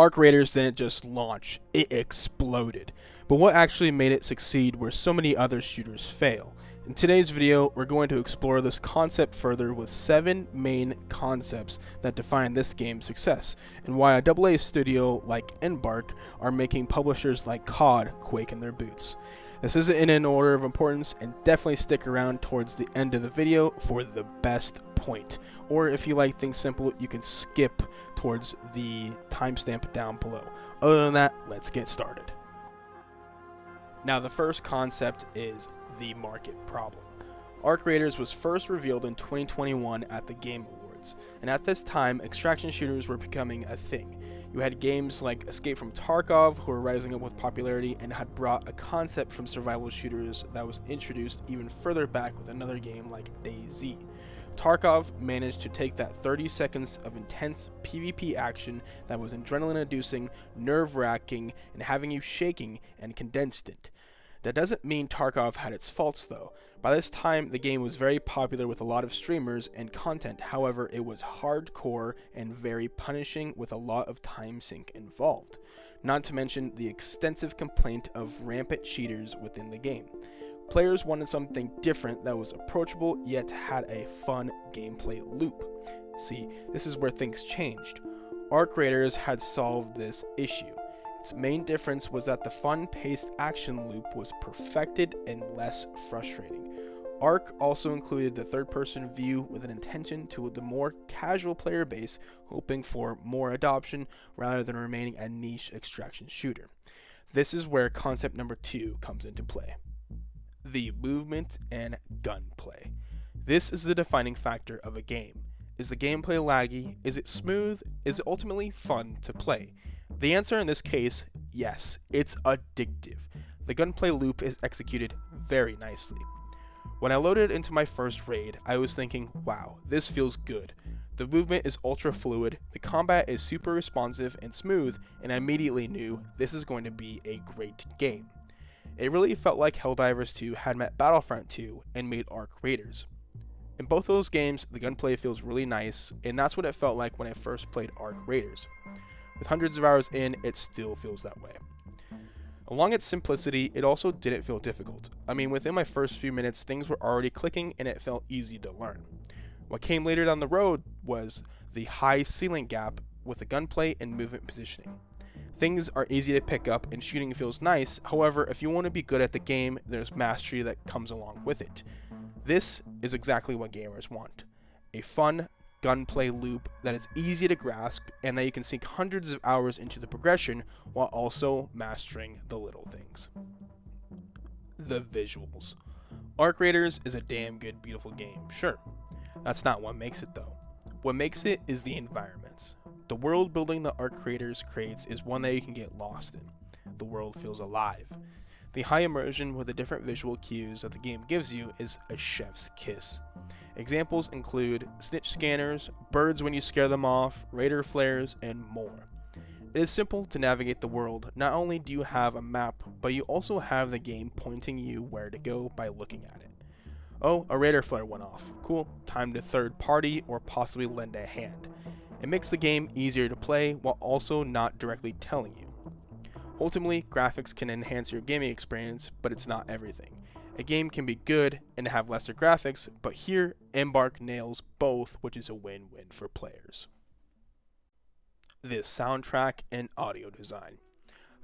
Arc Raiders didn't just launch, it exploded. But what actually made it succeed where so many other shooters fail? In today's video, we're going to explore this concept further with 7 main concepts that define this game's success, and why a AA studio like Embark are making publishers like COD quake in their boots. This isn't in an order of importance, and definitely stick around towards the end of the video for the best point. Or if you like things simple, you can skip towards the timestamp down below. Other than that, let's get started. Now the first concept is the market problem. Arc Raiders was first revealed in 2021 at the Game Awards, and at this time, extraction shooters were becoming a thing. You had games like From Tarkov who were rising up with popularity and had brought a concept from survival shooters that was introduced even further back with another game like DayZ. Tarkov managed to take that 30 seconds of intense PvP action that was adrenaline-inducing, nerve-wracking, and having you shaking, and condensed it. That doesn't mean Tarkov had its faults though. By this time, the game was very popular with a lot of streamers and content, however, it was hardcore and very punishing with a lot of time sink involved. Not to mention the extensive complaint of rampant cheaters within the game. Players wanted something different that was approachable yet had a fun gameplay loop. See, this is where things changed. Arc Raiders had solved this issue. Its main difference was that the fun-paced action loop was perfected and less frustrating. Arc also included the third-person view with an intention to the more casual player base, hoping for more adoption rather than remaining a niche extraction shooter. This is where concept number 2 comes into play. The movement and gunplay. This is the defining factor of a game. Is the gameplay laggy? Is it smooth? Is it ultimately fun to play? The answer in this case, yes, it's addictive. The gunplay loop is executed very nicely. When I loaded into my first raid, I was thinking, wow, this feels good. The movement is ultra fluid, the combat is super responsive and smooth, and I immediately knew this is going to be a great game. It really felt like Helldivers 2 had met Battlefront 2 and made Arc Raiders. In both of those games, the gunplay feels really nice, and that's what it felt like when I first played Arc Raiders. With hundreds of hours in, it still feels that way. Along its simplicity, it also didn't feel difficult. I mean, within my first few minutes, things were already clicking and it felt easy to learn. What came later down the road was the high ceiling gap with the gunplay and movement positioning. Things are easy to pick up and shooting feels nice, however, if you want to be good at the game, there's mastery that comes along with it. This is exactly what gamers want. A fun gunplay loop that is easy to grasp and that you can sink hundreds of hours into the progression while also mastering the little things. The visuals. Arc Raiders is a damn good, beautiful game, sure. That's not what makes it though. What makes it is the environments. The world building the Arc Raiders creates is one that you can get lost in. The world feels alive. The high immersion with the different visual cues that the game gives you is a chef's kiss. Examples include snitch scanners, birds when you scare them off, raider flares, and more. It is simple to navigate the world. Not only do you have a map, but you also have the game pointing you where to go by looking at it. Oh, a raider flare went off. Cool, time to third party or possibly lend a hand. It makes the game easier to play while also not directly telling you. Ultimately, graphics can enhance your gaming experience, but it's not everything. A game can be good and have lesser graphics, but here, Embark nails both, which is a win-win for players. The soundtrack and audio design.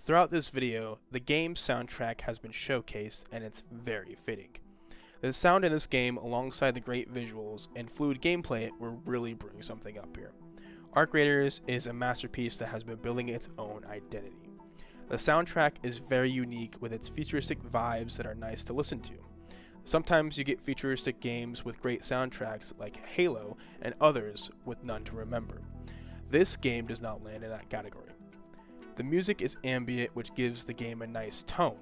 Throughout this video, the game's soundtrack has been showcased and it's very fitting. The sound in this game, alongside the great visuals and fluid gameplay, will really bring something up here. Arc Raiders is a masterpiece that has been building its own identity. The soundtrack is very unique with its futuristic vibes that are nice to listen to. Sometimes you get futuristic games with great soundtracks like Halo and others with none to remember. This game does not land in that category. The music is ambient, which gives the game a nice tone.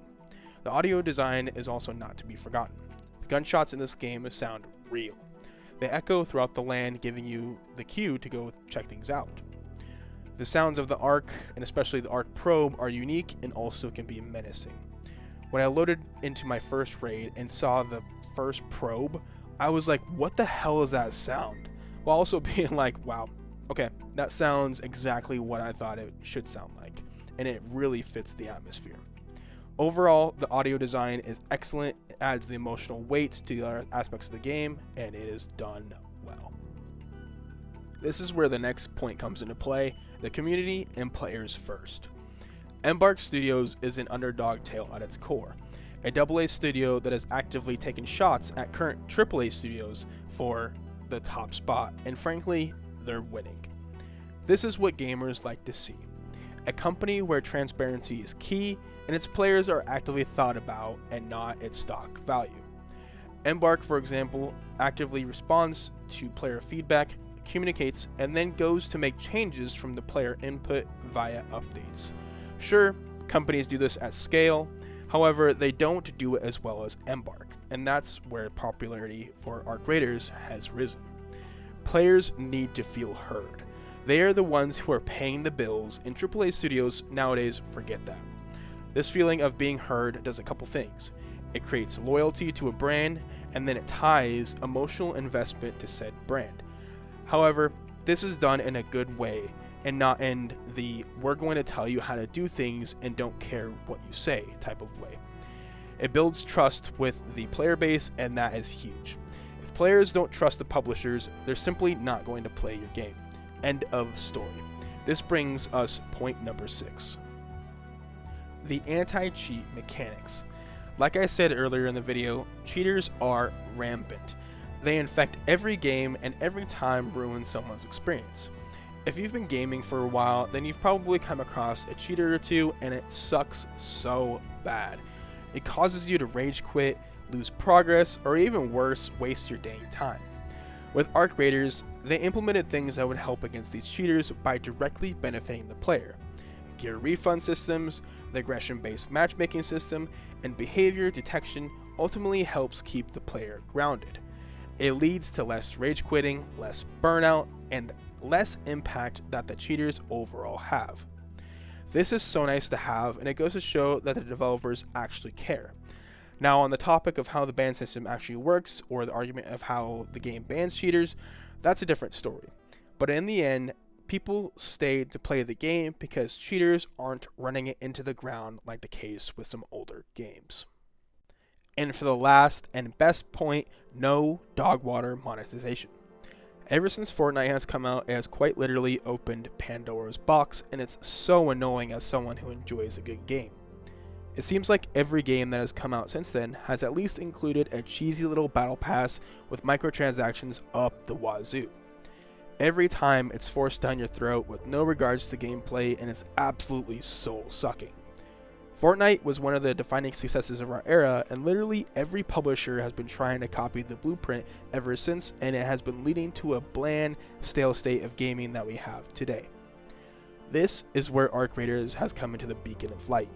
The audio design is also not to be forgotten. The gunshots in this game sound real. They echo throughout the land, giving you the cue to go check things out. The sounds of the Arc, and especially the Arc probe, are unique and also can be menacing. When I loaded into my first raid and saw the first probe, I was like, what the hell is that sound? While also being like, wow, Okay, that sounds exactly what I thought it should sound like, and it really fits the atmosphere. Overall, the audio design is excellent, it adds the emotional weight to the other aspects of the game, and it is done well. This is where the next point comes into play, the community and players first. Embark Studios is an underdog tale at its core, a AA studio that has actively taken shots at current AAA studios for the top spot, and frankly, they're winning. This is what gamers like to see. A company where transparency is key and its players are actively thought about and not its stock value. Embark, for example, actively responds to player feedback, communicates, and then goes to make changes from the player input via updates. Sure, companies do this at scale, however, they don't do it as well as Embark, and that's where popularity for Arc Raiders has risen. Players need to feel heard. They are the ones who are paying the bills, and AAA studios nowadays forget that. This feeling of being heard does a couple things. It creates loyalty to a brand, and then it ties emotional investment to said brand. However, this is done in a good way, and not in the "we're going to tell you how to do things and don't care what you say" type of way. It builds trust with the player base, and that is huge. If players don't trust the publishers, they're simply not going to play your game. End of story. This brings us point number 6. The anti-cheat mechanics. Like I said earlier in the video, cheaters are rampant. They infect every game and every time ruin someone's experience. If you've been gaming for a while, then you've probably come across a cheater or two, and it sucks so bad. It causes you to rage quit, lose progress, or even worse, waste your dang time. With Arc Raiders, they implemented things that would help against these cheaters by directly benefiting the player. Gear refund systems, the aggression-based matchmaking system, and behavior detection ultimately helps keep the player grounded. It leads to less rage quitting, less burnout, and less impact that the cheaters overall have. This is so nice to have, and it goes to show that the developers actually care. Now, on the topic of how the ban system actually works, or the argument of how the game bans cheaters, that's a different story. But in the end, people stayed to play the game because cheaters aren't running it into the ground like the case with some older games. And for the last and best point, no dog water monetization. Ever since Fortnite has come out, it has quite literally opened Pandora's box, and it's so annoying as someone who enjoys a good game. It seems like every game that has come out since then has at least included a cheesy little battle pass with microtransactions up the wazoo. Every time it's forced down your throat with no regards to gameplay, and it's absolutely soul-sucking. Fortnite was one of the defining successes of our era, and literally every publisher has been trying to copy the blueprint ever since, and it has been leading to a bland, stale state of gaming that we have today. This is where Arc Raiders has come into the beacon of light,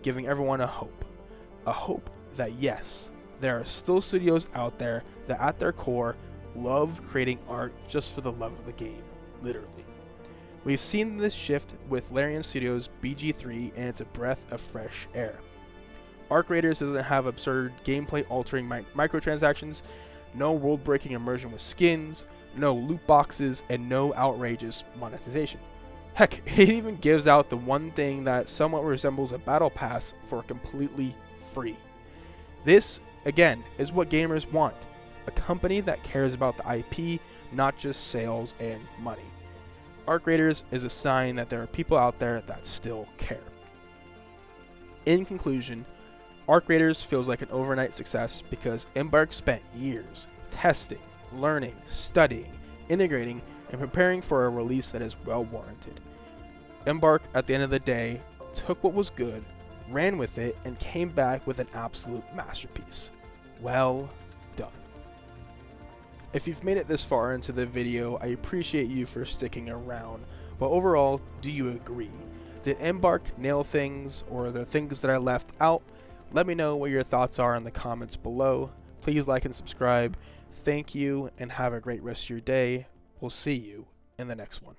giving everyone a hope that yes, there are still studios out there that at their core love creating art just for the love of the game, literally. We've seen this shift with Larian Studios' BG3, and it's a breath of fresh air. Arc Raiders doesn't have absurd gameplay-altering microtransactions, no world-breaking immersion with skins, no loot boxes, and no outrageous monetization. Heck, it even gives out the one thing that somewhat resembles a battle pass for completely free. This, again, is what gamers want. A company that cares about the IP, not just sales and money. Arc Raiders is a sign that there are people out there that still care. In conclusion, Arc Raiders feels like an overnight success because Embark spent years testing, learning, studying, integrating, and preparing for a release that is well warranted. Embark, at the end of the day, took what was good, ran with it, and came back with an absolute masterpiece. Well done. If you've made it this far into the video, I appreciate you for sticking around, but overall, do you agree? Did Embark nail things, or are there things that I left out? Let me know what your thoughts are in the comments below. Please like and subscribe. Thank you, and have a great rest of your day. We'll see you in the next one.